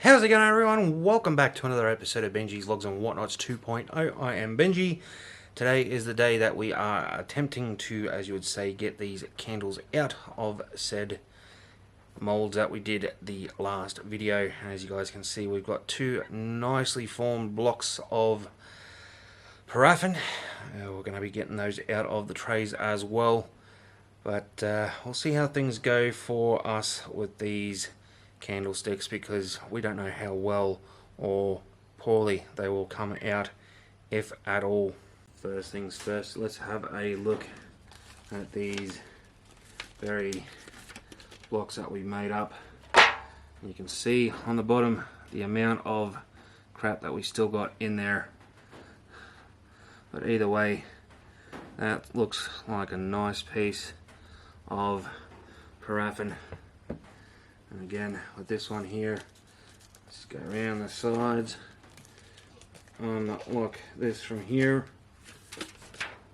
How's it going, everyone? Welcome back to another episode of Benji's Logs and Whatnots 2.0. I am Benji. Today is the day that we are attempting to, as you would say, get these candles out of said molds that we did the last video. And as you guys can see, we've got two nicely formed blocks of paraffin. We're going to be getting those out of the trays as well. But we'll see how things go for us with these candlesticks, because we don't know how well or poorly they will come out, if at all. First things first, let's have a look at these very blocks that we made up. You can see on the bottom the amount of crap that we still got in there, but either way, that looks like a nice piece of paraffin. And again, with this one here, let's go around the sides. Look, this from here,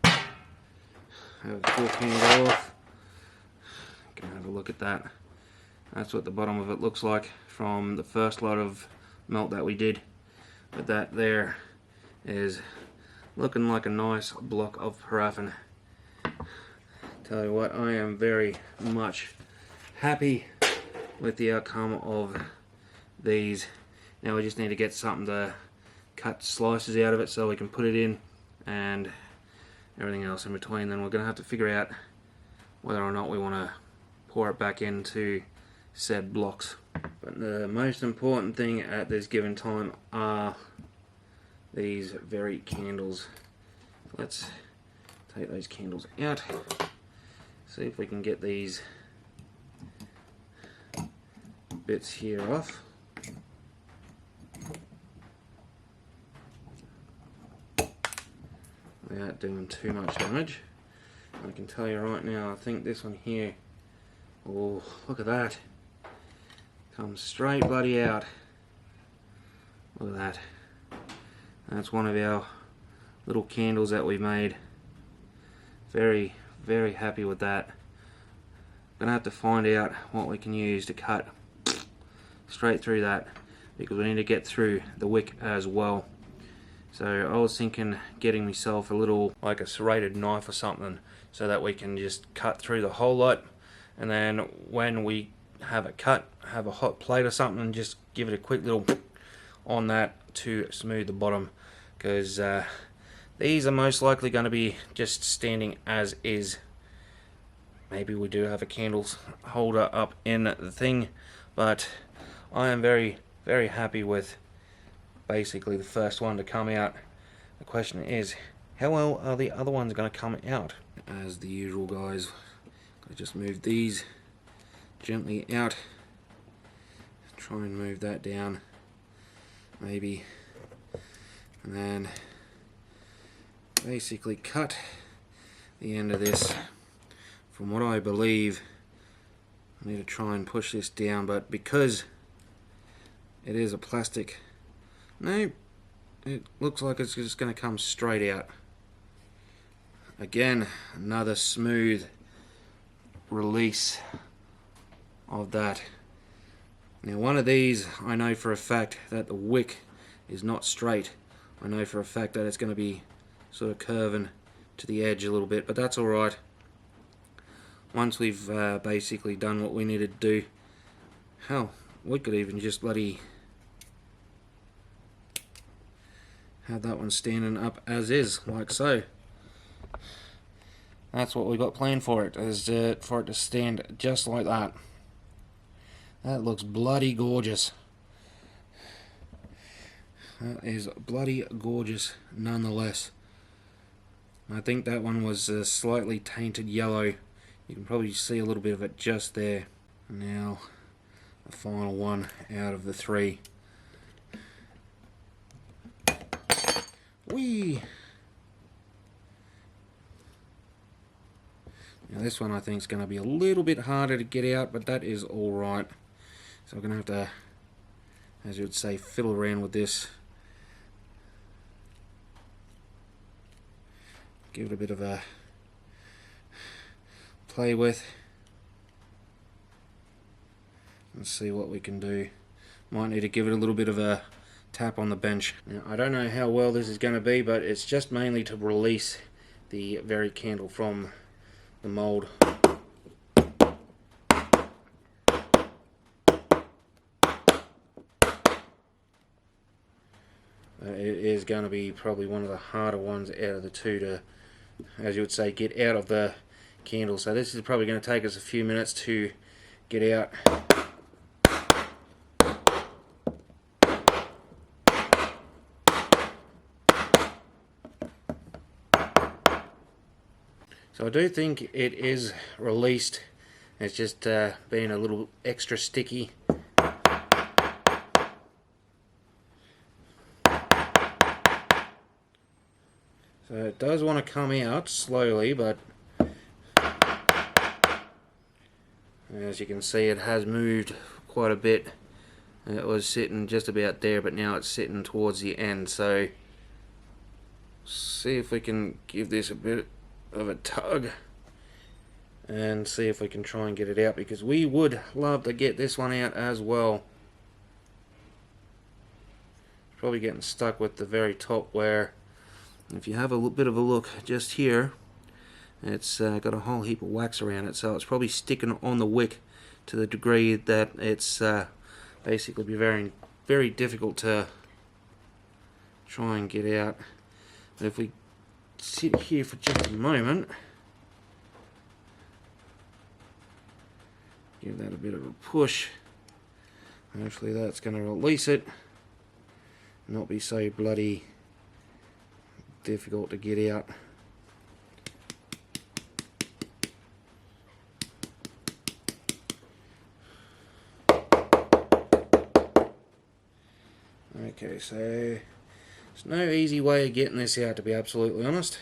have the full candle off. You can have a look at that. That's what the bottom of it looks like from the first lot of melt that we did. But that there is looking like a nice block of paraffin. Tell you what, I am very much happy with the outcome of these. Now we just need to get something to cut slices out of it so we can put it in, and everything else in between. Then we're going to have to figure out whether or not we want to pour it back into said blocks. But the most important thing at this given time are these very candles. Let's take those candles out, see if we can get these bits here off. Without doing too much damage. I can tell you right now, I think this one here, oh, look at that, comes straight bloody out. Look at that. That's one of our little candles that we made. Very, very happy with that. Gonna have to find out what we can use to cut straight through that, because we need to get through the wick as well. So I was thinking getting myself a little, like a serrated knife or something, so that we can just cut through the whole lot, and then when we have it cut, have a hot plate or something and just give it a quick little on that to smooth the bottom, because these are most likely going to be just standing as is. Maybe we do have a candles holder up in the thing, but I am very, very happy with basically the first one to come out. The question is, how well are the other ones going to come out? As the usual, guys, I just move these gently out. Try and move that down, maybe, and then basically cut the end of this. From what I believe, I need to try and push this down, but because it is a plastic, no, it looks like it's just going to come straight out. Again, another smooth release of that. Now one of these, I know for a fact that the wick is not straight. I know for a fact that it's going to be sort of curving to the edge a little bit, but that's alright. Once we've basically done what we needed to do, hell, we could even just bloody have that one standing up as is, like so. That's what we got planned for it, is for it to stand just like that. That looks bloody gorgeous. That is bloody gorgeous nonetheless. I think that one was slightly tainted yellow. You can probably see a little bit of it just there. Now, the final one out of the three. Whee! Now this one I think is going to be a little bit harder to get out, but that is alright. So we're going to have to, as you would say, fiddle around with this. Give it a bit of a play with and see what we can do. Might need to give it a little bit of a tap on the bench. Now, I don't know how well this is going to be, but it's just mainly to release the very candle from the mold. It is going to be probably one of the harder ones out of the two to, as you would say, get out of the candle. So this is probably going to take us a few minutes to get out. So I do think it is released. It's just being a little extra sticky. So it does want to come out slowly, but as you can see, it has moved quite a bit. It was sitting just about there, but now it's sitting towards the end. So see if we can give this a bit of a tug and see if we can try and get it out, because we would love to get this one out as well. Probably getting stuck with the very top, where if you have a bit of a look just here, it's got a whole heap of wax around it, so it's probably sticking on the wick to the degree that it's basically be very, very difficult to try and get out. But if we sit here for just a moment, give that a bit of a push, hopefully that's going to release it, not be so bloody difficult to get out. Okay, so there's no easy way of getting this out, to be absolutely honest.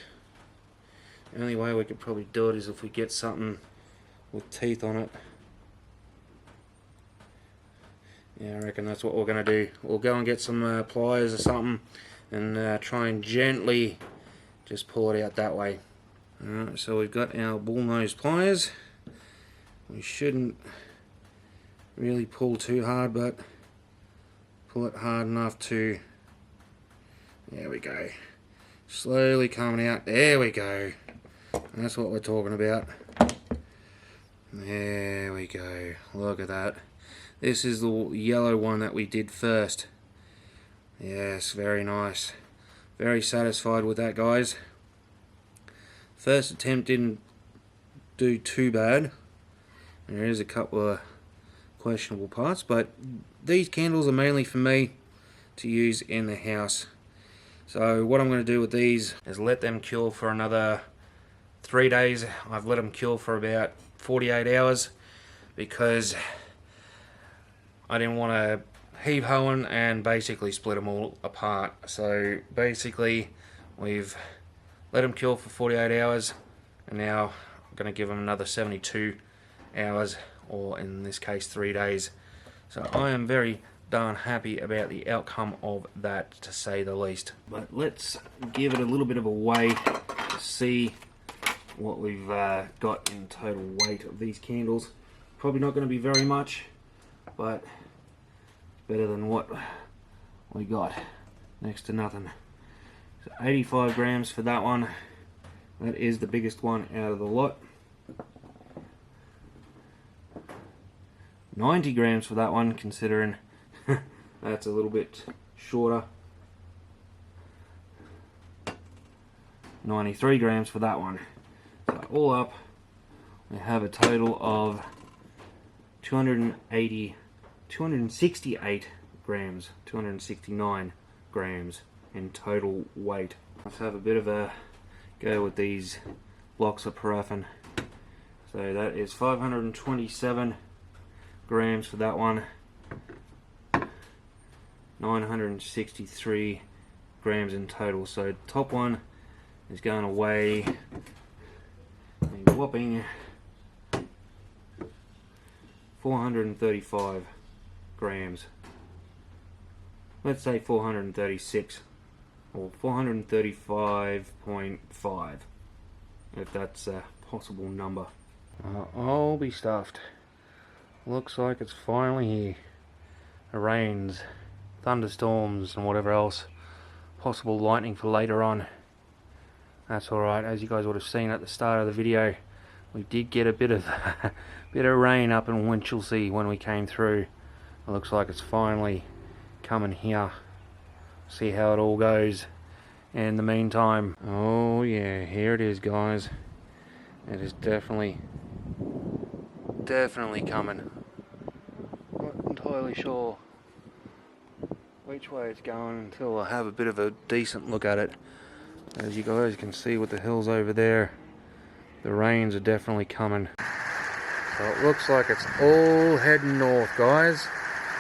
The only way we could probably do it is if we get something with teeth on it. Yeah, I reckon that's what we're going to do. We'll go and get some pliers or something and try and gently just pull it out that way. Alright, so we've got our bullnose pliers. We shouldn't really pull too hard, but pull it hard enough to, there we go, slowly coming out, there we go, that's what we're talking about. There we go, look at that. This is the yellow one that we did first. Yes, very nice. Very satisfied with that, guys. First attempt didn't do too bad. There is a couple of questionable parts, but these candles are mainly for me to use in the house. So what I'm going to do with these is let them cure for another 3 days. I've let them cure for about 48 hours because I didn't want to heave hoeing and basically split them all apart. So basically we've let them cure for 48 hours and now I'm going to give them another 72 hours, or in this case 3 days. So I am very darn happy about the outcome of that, to say the least. But let's give it a little bit of a weigh to see what we've got in total weight of these candles. Probably not going to be very much, but better than what we got, next to nothing. So 85 grams for that one. That is the biggest one out of the lot. 90 grams for that one, considering that's a little bit shorter. 93 grams for that one. So all up, we have a total of 268 grams, 269 grams in total weight. Let's have a bit of a go with these blocks of paraffin. So that is 527 grams for that one, 963 grams in total. So the top one is going to weigh a whopping 435 grams. Let's say 436 or 435.5, if that's a possible number. I'll be stuffed. Looks like it's finally here. rains, thunderstorms and whatever else, possible lightning for later on. That's alright. As you guys would have seen at the start of the video, we did get a bit of rain up in Winchelsea when we came through. It looks like it's finally coming here. See how it all goes. And in the meantime, oh yeah, here it is, guys. It is definitely coming. Not entirely sure which way it's going until I have a bit of a decent look at it. As you guys can see with the hills over there, the rains are definitely coming. So it looks like it's all heading north, guys.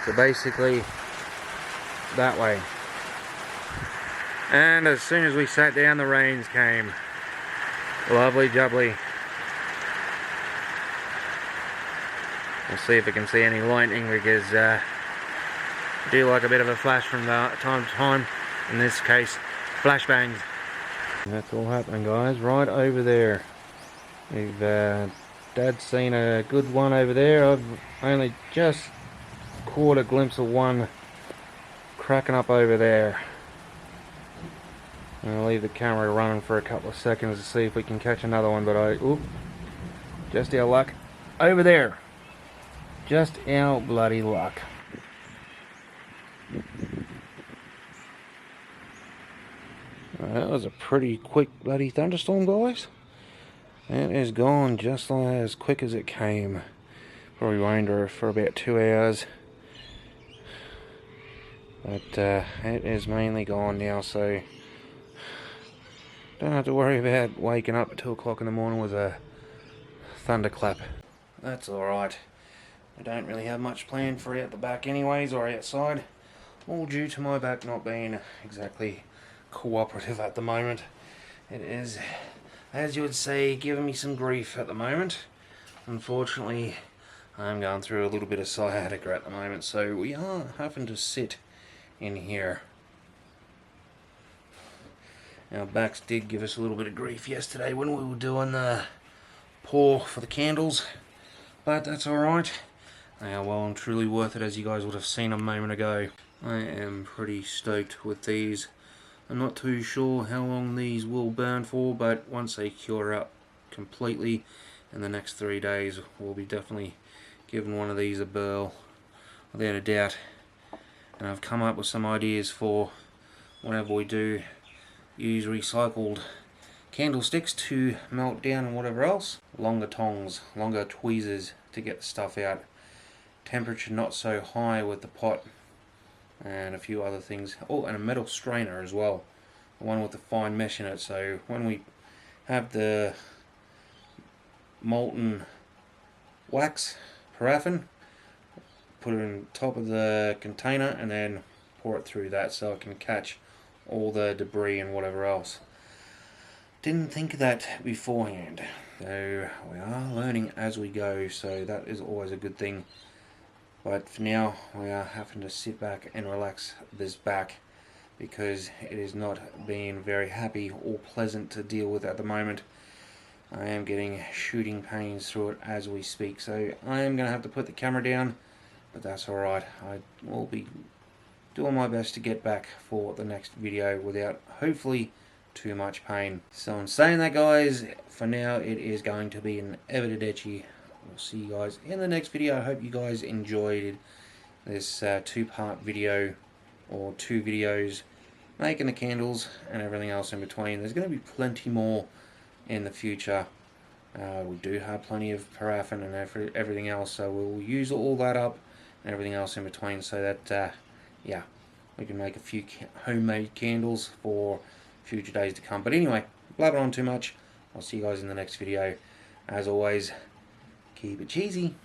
So basically that way. And as soon as we sat down, the rains came. Lovely jubbly. We'll see if we can see any lightning, because I do like a bit of a flash from time to time. In this case, flashbangs. That's all happening, guys, right over there. We've Dad's seen a good one over there. I've only just caught a glimpse of one cracking up over there. I'll leave the camera running for a couple of seconds to see if we can catch another one, but just our luck over there. Just our bloody luck. That was a pretty quick bloody thunderstorm, guys. It is gone just like as quick as it came. Probably rained for about 2 hours. But it is mainly gone now, so don't have to worry about waking up at 2 o'clock in the morning with a thunderclap. That's alright. I don't really have much planned for out the back anyways, or outside. All due to my back not being exactly cooperative at the moment. It is, as you would say, giving me some grief at the moment. Unfortunately, I'm going through a little bit of sciatica at the moment, so we are having to sit in here. Our backs did give us a little bit of grief yesterday when we were doing the pour for the candles, but that's alright. They are well and truly worth it, as you guys would have seen a moment ago. I am pretty stoked with these. I'm not too sure how long these will burn for, but once they cure up completely in the next 3 days, we'll be definitely giving one of these a burl, without a doubt. And I've come up with some ideas for whenever we do use recycled candlesticks to melt down and whatever else. Longer tongs, longer tweezers to get the stuff out. Temperature not so high with the pot, and a few other things. Oh, and a metal strainer as well, the one with the fine mesh in it, so when we have the molten wax paraffin, put it on top of the container and then pour it through that so it can catch all the debris and whatever else. Didn't think of that beforehand, so we are learning as we go, so that is always a good thing. But for now, we are having to sit back and relax this back, because it is not being very happy or pleasant to deal with at the moment. I am getting shooting pains through it as we speak, so I am going to have to put the camera down, but that's alright. I will be doing my best to get back for the next video without hopefully too much pain. So in saying that, guys, for now it is going to be an evidently. We'll see you guys in the next video. I hope you guys enjoyed this two-part video, or 2 videos, making the candles and everything else in between. There's going to be plenty more in the future. We do have plenty of paraffin and everything else, so we'll use all that up and everything else in between, so that yeah, we can make a few homemade candles for future days to come. But anyway, blabbing on too much. I'll see you guys in the next video. As always, keep it cheesy.